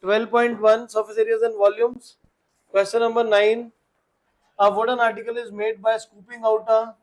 12.1 surface areas and volumes. Question number 9. A wooden article is made by scooping out a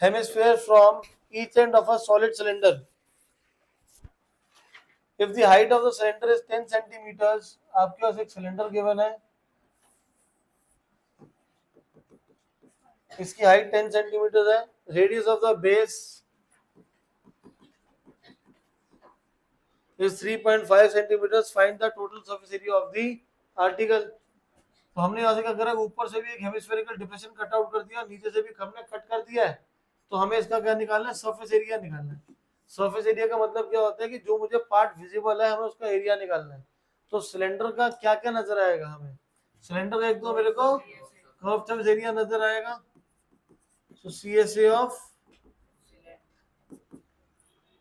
hemisphere from each end of a solid cylinder. If the height of the cylinder is 10 centimeters, आपके पास एक cylinder given है, इसकी height 10 centimetre है, radius of the base is 3.5 centimeters. Find the total surface area of the article. तो हमने यहाँ से क्या करा, ऊपर से भी एक हेमिस्फेरिकल डिप्रेशन कट आउट कर दिया, नीचे से भी हमने कट कर दिया है, तो हमें इसका क्या निकालना है, सरफेस एरिया निकालना है। सरफेस एरिया का मतलब क्या होता है कि जो मुझे पार्ट विजिबल है हमें उसका एरिया निकालना है। तो सिलेंडर का क्या क्या नजर आएगा हमें, सिलेंडर का एक तो मेरे को कर्व सरफेस एरिया नजर आएगा, सो CSA ऑफ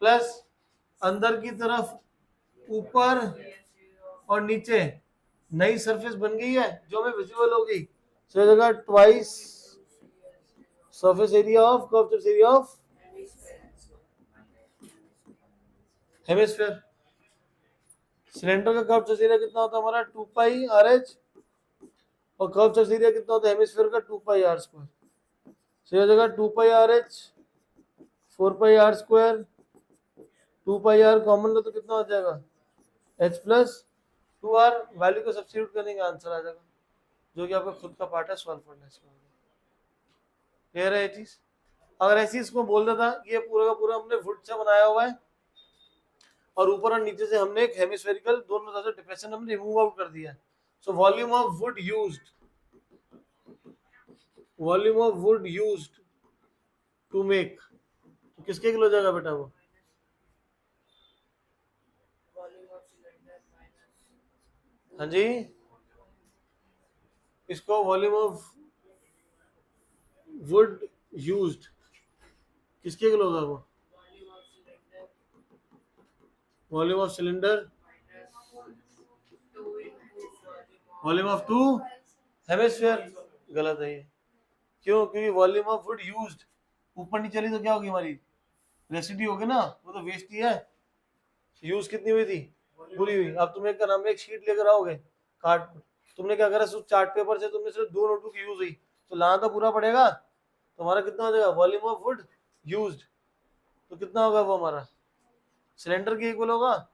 प्लस अंदर की तरफ ऊपर और नीचे नई सरफेस बन गई है जो हमें विजिबल होगी, सो जगह twice surface area of curve surface area of hemisphere. Cylinder का कर्व सरफेस एरिया कितना होता है हमारा 2 पाई RH, और कर्व सरफेस एरिया कितना होता है हेमिस्फीयर का 2 पाई R²। सो यह जगह 2 पाई RH 4 पाई R², 2 पाई R कॉमन लो तो कितना हो जाएगा H प्लस 2R, वैल्यू को सब्स्टिट्यूट करेंगे आंसर आ जाएगा, जो कि आपका खुद का पार्ट है सॉल्व करना है। क्लियर है ये चीज। अगर ऐसी इसको बोल देता ये पूरा का पूरा हमने वुड से बनाया हुआ है और ऊपर और नीचे से हमने एक हेमिस्फेरिकल दोनों तरफ से डिप्रेशन हमने रिमूव आउट कर दिया, so volume of wood used to make, तो किसके किलो जाएगा बेटा वो, हाँ जी, इसको वॉल्यूम ऑफ वुड यूज्ड किसके किलो होगा वो, volume of cylinder volume of 2 hemisphere. गलत है ये, क्यों, क्योंकि वॉल्यूम ऑफ वुड यूज्ड ऊपर नहीं चली तो क्या होगी हमारी रेसिड्यू होगी ना, वो तो वेस्ट ही है। यूज कितनी हुई थी, पूरी हुई। अब तुम्हें क्या नाम है एक शीट लेकर आओगे कार्ड, तुमने क्या करा सिर्फ चार्ट पेपर से तुमने सिर्फ 2 नोटबुक यूज हुई, तो लाना तो पूरा पड़ेगा, तो हमारा कितना हो जाएगा वॉल्यूम ऑफ वुड यूज्ड, तो कितना होगा वो हमारा सिलेंडर के इक्वल होगा,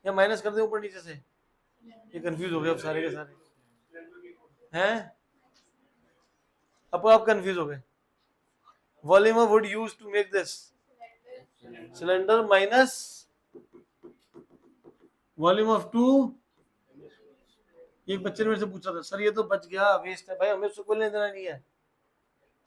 या माइनस कर दे ऊपर नीचे से, ये कंफ्यूज हो गए अब सारे के सारे हैं, अब आप कंफ्यूज हो गए। Volume of wood used to make this cylinder minus volume of 2। एक बच्चे ने मेरे से पूछा था सर ये तो बच गया वेस्ट है, भाई हमें उसको कोई लेना देना नहीं है,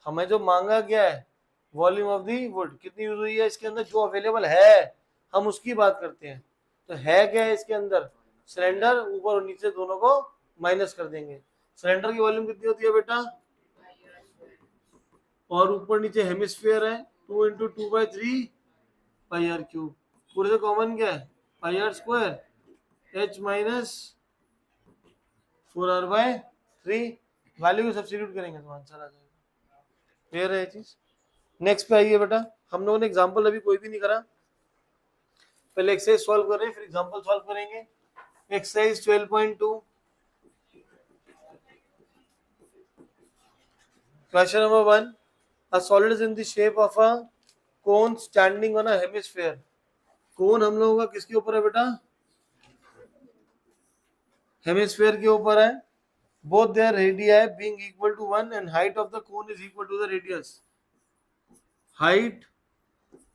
हमें जो मांगा गया है वॉल्यूम ऑफ दी वुड कितनी यूज हुई है इसके अंदर, जो अवेलेबल है हम उसकी बात करते हैं। तो है क्या है इसके अंदर, सिलेंडर ऊपर और नीचे दोनों को माइनस कर देंगे। सिलेंडर की वॉल्यूम कितनी होती है बेटा, और ऊपर नीचे हेमिस्फीयर है 2 × 2/3 पाई R क्यूब, पूरे से कॉमन क्या है पाई R², H minus 4R/3, value को सब्स्टिट्यूट करेंगे तो आंसर आ जाएगा। क्लियर है ये चीज। नेक्स्ट पे आइए बेटा, हम लोगों ने एग्जांपल अभी कोई भी नहीं करा, पहले एक्सरसाइज सॉल्व कर रहे हैं फिर एग्जांपल सॉल्व करेंगे। Exercise 12.2, question number 1, a solid is in the shape of a cone standing on a hemisphere। कोन हम लोगों का किसके ऊपर है बेटा, हेमिस्फीयर के ऊपर है। both their radii being equal to 1 and height of the cone is equal to the radius। height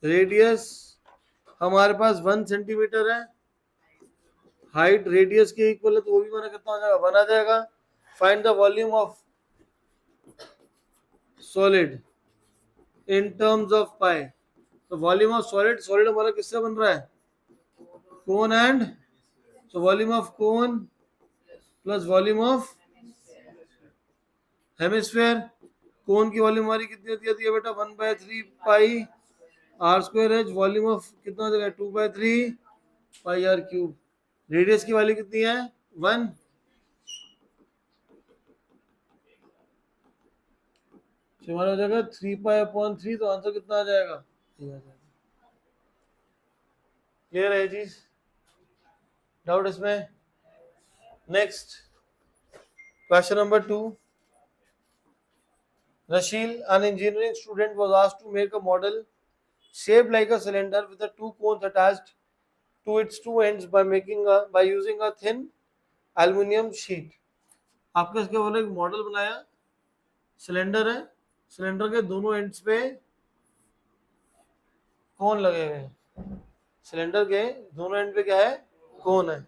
radius हमारे पास 1 सेंटीमीटर है, हाइट रेडियस के इक्वल है तो वो भी हमारा कितना हो जाएगा 1 आ जाएगा। Find the volume of solid in terms of पाई, तो वॉल्यूम ऑफ सॉलिड, सॉलिड हमारा किससे बन रहा है cone and, so volume of cone plus volume of hemisphere. कोन की वॉल्यूम हमारी कितनी होती है बेटा 1/3 पाई R², वॉल्यूम ऑफ कितना हो जाएगा 2/3 पाई R क्यूब। रेडियस की वैल्यू कितनी है 1, हमारा हो जाएगा 3π/3, तो आंसर कितना आ जाएगा, ये आ जाएगा। क्लियर है चीज। डाउट इसमें? Next question number 2. Rashil, an engineering student, was asked to make a model shaped like a cylinder with the two cones attached to its two ends by using a thin aluminium sheet. आपके इसके बोले एक model बनाया, cylinder है, cylinder के दोनों ends पे कोन लगे हुए हैं, सिलेंडर के दोनों एंड पे क्या है, कोन है.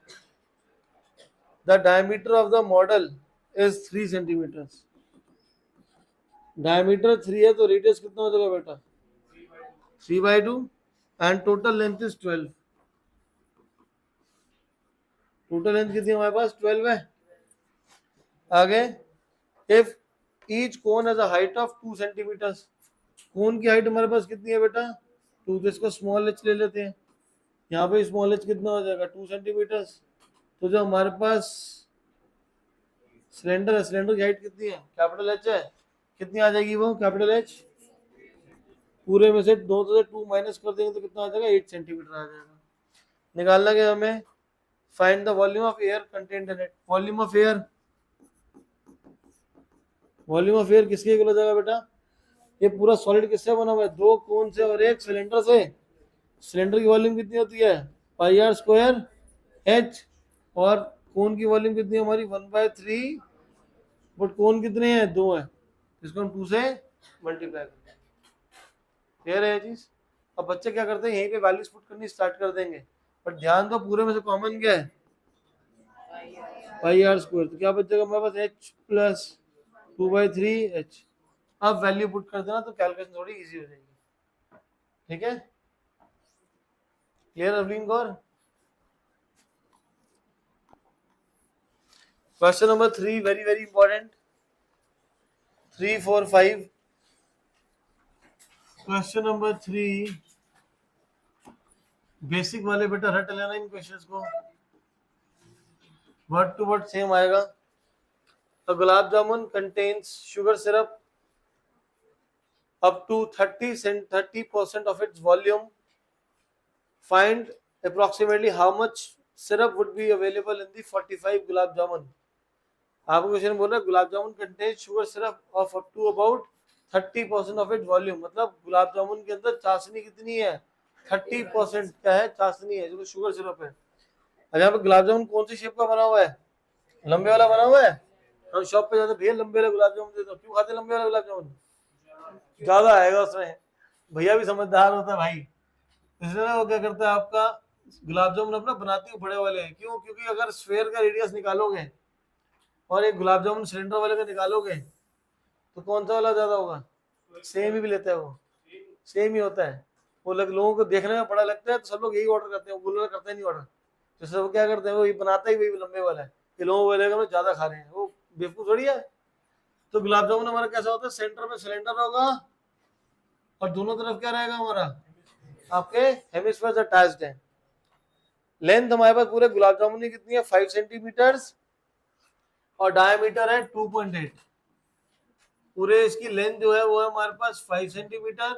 The diameter of the model is 3 centimetres. Diameter 3 है तो रेडियस कितना हो जाएगा बेटा, 3/2 and total length is 12. Total length कितनी है हमारे पास, 12 है. आगे, if each cone has a height of 2 centimetres. कोन की हाइट हमारे पास कितनी है बेटा, 2. तो इसको स्मॉल एच ले लेते हैं. यहाँ पे स्मॉल एच कितना हो जाएगा, 2 सेंटीमीटर्स. तो जो हमारे पास सिलेंडर है, सिलेंडर की हाइट कितनी है, कैपिटल एच है, कितनी आ जाएगी वो कैपिटल एच. पूरे में से 2 से 2 माइनस कर देंगे तो कितना आ जाएगा, 8 सेंटीमीटर आ जाएगा. निकालना क्या हमें, find the volume of air contained in it. Volume of air, volume of air किसके इक्वल हो जाएगा बेटा, ये पूरा सॉलिड किससे बना हुआ है, 2 कोन से और एक सिलेंडर से. सिलेंडर की वॉल्यूम कितनी होती है, पाई आर स्क्वायर एच, और कोन की वॉल्यूम कितनी है हमारी, 1/3. बट कोन कितने हैं, 2 है, इसको हम 2 से मल्टीप्लाई करते हैं. क्लियर है ये चीज. अब बच्चे क्या करते हैं, यहीं पे वैल्यूज पुट करनी स्टार्ट कर देंगे, बट ध्यान दो पूरे में से कॉमन क्या है, पाई आर स्क्वायर. तो क्या बचेगा हमारे पास, एच प्लस 2/3 एच. अब वैल्यू पुट कर देना तो कैलकुलेशन थोड़ी इजी हो जाएगी. ठीक है, क्लियर अरविंद गौर. Question number 3 very very important. 3, 4, 5. Question number 3 basic वाले बेटा रट लेना इन क्वेश्चंस को, वर्ड टू वर्ड सेम आएगा. A gulab jamun contains sugar syrup up to 30% of its volume. Find approximately how much syrup would be available in the 45 gulab jamun. आपको question बोल रहा है gulab jamun contains sugar syrup of up to about 30% of its volume. मतलब गुलाब जामुन के अंदर चाशनी कितनी है, 30% क्या है, चाशनी है, जो शुगर सिरप है. अब यहाँ पे गुलाब जामुन कौन सी शेप का बना हुआ है, लंबे वाला बना हुआ है. हम शॉप पे जाते भैया लंबे वाला गुलाब जामुन दे दो. क्यों खाते लंबे वाला गुलाब जामुन, ज्यादा आएगा उसमें. भैया भी समझदार होता है भाई, इसलिए वो क्या करता है, आपका गुलाब जामुन अपना बनाती है बड़े वाले हैं. क्यों, क्योंकि अगर स्फेयर का रेडियस निकालोगे और एक गुलाब जामुन सिलेंडर वाले का निकालोगे तो कौन सा वाला ज्यादा होगा, सेम ही भी लेता है वो, सेम ही होता है. वो लोगों को देखने में बड़ा लगता है तो सब लोग यही ऑर्डर करते हैं, वो करते नहीं ऑर्डर. तो सब क्या करते हैं, वो बनाता ही वही लंबे वाला है कि लोगों को बोलेगा ज्यादा खा रहे हैं, वो बेवकूफ थोड़ी है. तो गुलाब जामुन हमारा कैसा होता है, सेंटर में सिलेंडर होगा और दोनों तरफ क्या रहेगा हमारा, आपके हेमिस्फीयर अटैच्ड है. लेंथ हमारे पास पूरे गुलाब जामुन की कितनी है, 5 सेंटीमीटर, और डायमीटर है 2.8. पूरे इसकी लेंथ जो है वो है हमारे पास 5 सेंटीमीटर,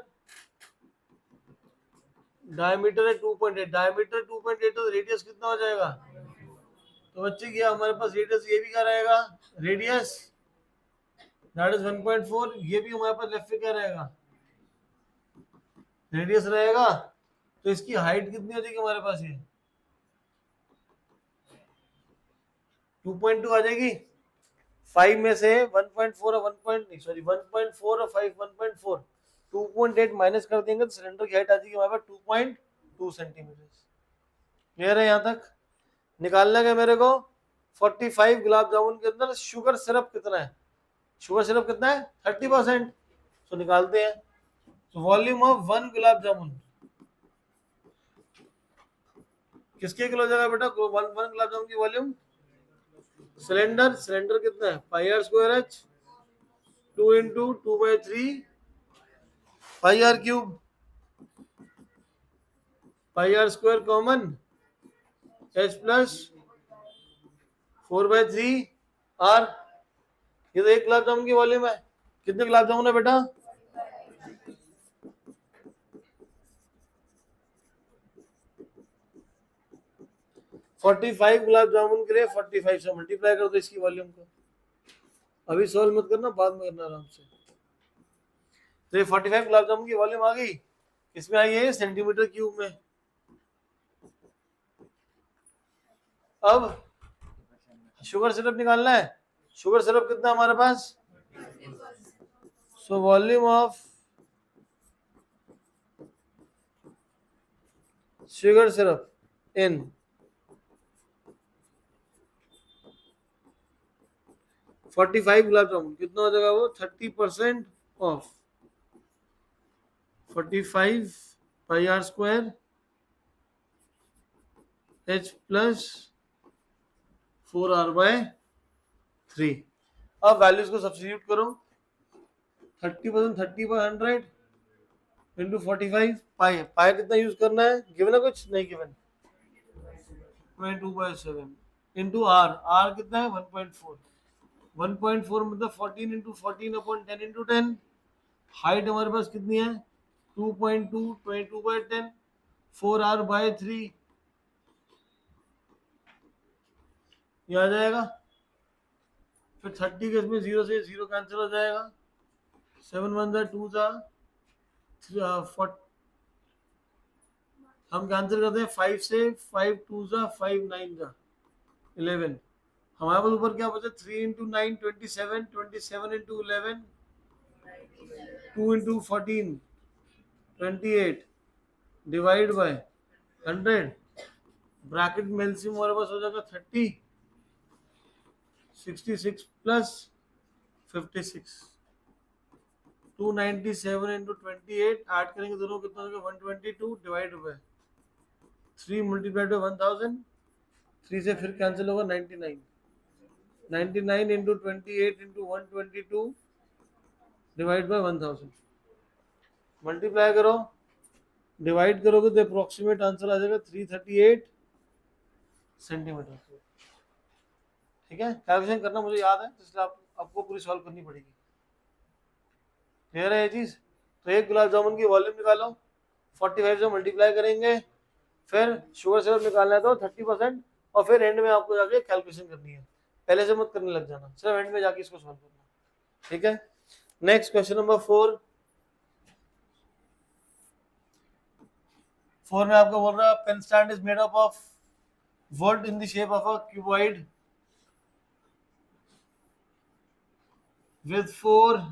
डायमीटर है 2.8. डायमीटर 2.8 तो रेडियस कितना हो जाएगा, तो बच्चे क्या हमारे पास रेडियस ये भी क्या रहेगा, रेडियस दैट इज 1.4. ये भी हमारे पास लेफ्ट पे क्या रहेगा, रेडियस रहेगा. तो इसकी हाइट कितनी हो जाएगी हमारे पास, ये 2.2 आ जाएगी. 5 में से 1.4 और 1.4 और 5 1.4, 2.8 माइनस कर देंगे तो सिलेंडर की हाइट आ जाएगी हमारे पास 2.2 सेंटीमीटर. क्लियर है यहाँ तक. निकालना है मेरे को 45 गुलाब जामुन के अंदर शुगर सिरप कितना है, शुगर सिरप कितना है 30%. तो निकालते हैं. तो वॉल्यूम ऑफ 1 गुलाब जामुन किसके किलो जाएगा बेटा, 1 गुलाब जामुन की वॉल्यूम. सिलेंडर, सिलेंडर कितना है, पाई are square H, 2 into 2/3 pi are cube, pi are square common, H plus 4/3 are. ये तो 1 गुलाब जामुन की वॉल्यूम है. कितने गुलाब जामुन है बेटा, 45 गुलाब जामुन के लिए 45 से मल्टीप्लाई कर दो इसकी वॉल्यूम को। अभी सॉल्व मत करना, बाद में करना आराम से। तो ये 45 गुलाब जामुन की वॉल्यूम आ गई, इसमें आई है सेंटीमीटर क्यूब में। अब शुगर सिरप निकालना है। शुगर सिरप कितना है हमारे पास? सो वॉल्यूम ऑफ शुगर सिरप इन $45 गुलाब जामुन कितना हो जाएगा? वो 30% of 45 pi are square H plus 4R/3। अब वैल्यूज को सब्स्टिट्यूट करो। 30% 30/100 इंटू 45 पाई। पाई कितना यूज करना है? गिवन है कुछ? नहीं गिवन। 2/7 into are. आर कितना है? 1.4। 1.4 मतलब 14 इंटू 14/10 इंटू 10। हाइट हमारे पास कितनी है? 2.2 22/10 4R/3 ये आ जाएगा। फिर 30 के इसमें 0 से 0 कैंसिल हो जाएगा। 7 1 2 हम कैंसिल करते हैं 5 से। 5 2 5 9 11। हमारे पास ऊपर क्या बचा? 3 into 9 27 27 into 11 2 into 14 28 divide by 100। Bracket में एलसीएम हमारे पास हो जाएगा 30 66 प्लस 56 297 इंटू 28 ऐड करेंगे दोनों कितना होगा? 122 डिवाइड बाय 3 मल्टीप्लाइड बाय 1000। 3 से फिर कैंसिल होगा 99 99 into 28 into 122 divide by 1000। Multiply करो, डिवाइड करोगे तो अप्रोक्सीमेट आंसर आ जाएगा 338 सेंटीमीटर। ठीक है, कैलकुलेशन करना मुझे याद है, इसलिए आपको पूरी सॉल्व करनी पड़ेगी। क्लियर है ये चीज? तो एक गुलाब जामुन की वॉल्यूम निकालो, 45 से मल्टीप्लाई करेंगे, फिर शुगर सिरप निकालना है तो 30%, और फिर एंड में आपको जाके कैलकुलेशन करनी है। पहले से मत करने लग जाना, सिर्फ एंड में जाके इसको सॉल्व करना। ठीक है, नेक्स्ट क्वेश्चन नंबर 4। 4 में आपको बोल रहा है pen stand is made up of wood in the shape of a cuboid with 4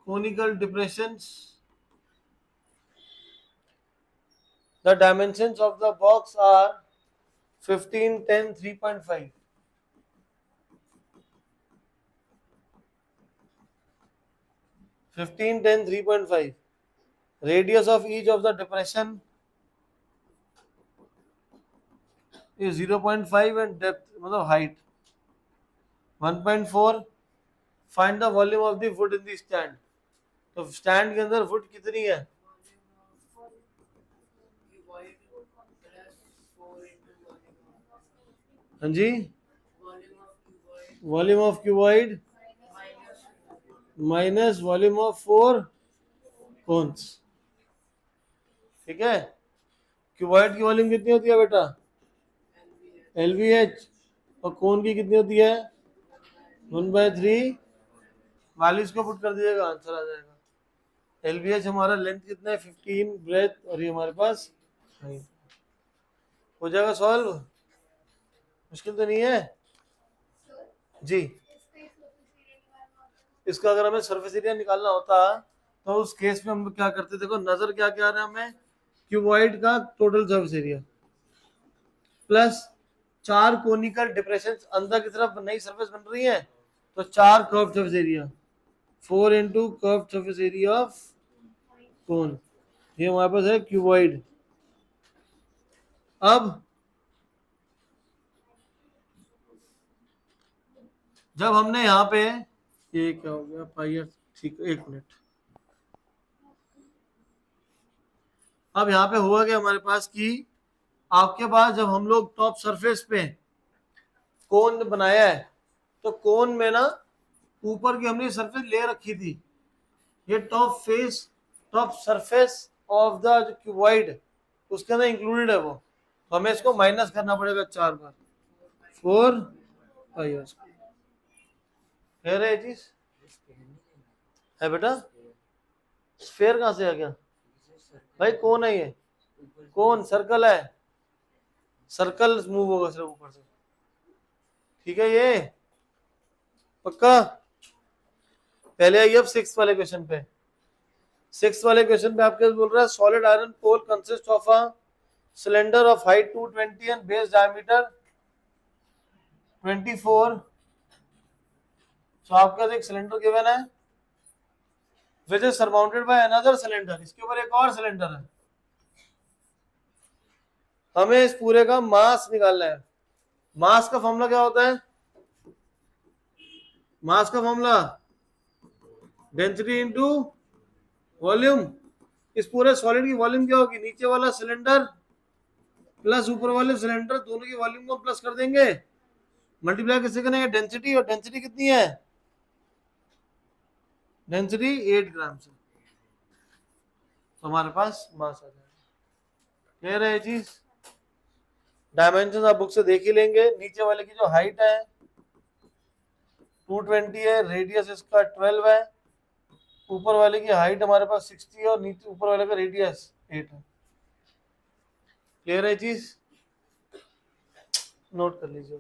conical depressions. The dimensions of the box are 15 10 3.5. 15 10 3.5. Radius of each of the depression is 0.5 and depth मतलब height 1.4. Find the volume of the wood in the stand. तो stand के अंदर would कितनी है? हाँ जी, volume of cuboid minus volume of 4 cons. ठीक है, cuboid की वॉल्यूम कितनी होती है बेटा? LVH। और कोन की कितनी होती है? 1/3। वैल्यूज को पुट कर दीजिएगा, आंसर आ जाएगा। LVH हमारा लेंथ कितना है? 15, ब्रेथ, और ये हमारे पास हो जाएगा सॉल्व। मुश्किल तो नहीं है जी। इसका अगर हमें सरफेस एरिया निकालना होता तो उस केस में हम क्या करते? देखो नजर क्या क्या आ रहा है हमें? क्यूबॉइड का total surface area plus 4 conical depression अंदर की तरफ नई सरफेस बन रही है, तो 4 curve surface area 4 into curve surface area of cone. ये हमारे पास है क्यूबॉइड। अब जब हमने यहाँ पे ये क्या हो गया पाई, ठीक, 1 मिनट। अब यहाँ पे हुआ क्या हमारे पास कि आपके पास जब हम लोग टॉप सरफेस पे कोन बनाया है, तो कोन में ना ऊपर की हमने सरफेस ले रखी थी। ये top surface of the cuboid उसके अंदर इंक्लूडेड है वो। तो हमें इसको माइनस करना पड़ेगा 4 बार, 4 पाई आर स्क्वायर। कह रहे चीज है बेटा? स्फेयर कहाँ से आ गया भाई? कौन है ये? कौन? सर्कल है, सर्कल मूव होगा सिर्फ ऊपर से, ठीक है ये पक्का। पहले आइए अब 6 वाले क्वेश्चन पे। 6 वाले क्वेश्चन पे आपके बोल रहा है solid iron pole consist of a cylinder of height 220 and base diameter 24। तो आपका एक सिलेंडर गिवन है which is surmounted by another cylinder, इसके ऊपर एक और सिलेंडर है। हमें इस पूरे का मास निकालना है। मास का फॉर्मूला क्या होता है? मास का फॉर्मूला डेंसिटी इनटू वॉल्यूम। इस पूरे सॉलिड की वॉल्यूम क्या होगी? नीचे वाला सिलेंडर प्लस ऊपर वाले सिलेंडर, दोनों की वॉल्यूम को प्लस कर देंगे, मल्टीप्लाई किससे करेंगे? डेंसिटी। और डेंसिटी कितनी है? डेंसिटी 8 ग्राम से। तो हमारे पास मास आ जाएगा। कह रहे चीज डायमेंशन आप बुक से देख ही लेंगे। नीचे वाले की जो हाइट है 220 है, रेडियस इसका 12 है, ऊपर वाले की हाइट हमारे पास 60 है और नीचे ऊपर वाले का रेडियस 8 है। क्लियर है चीज? नोट कर लीजिए।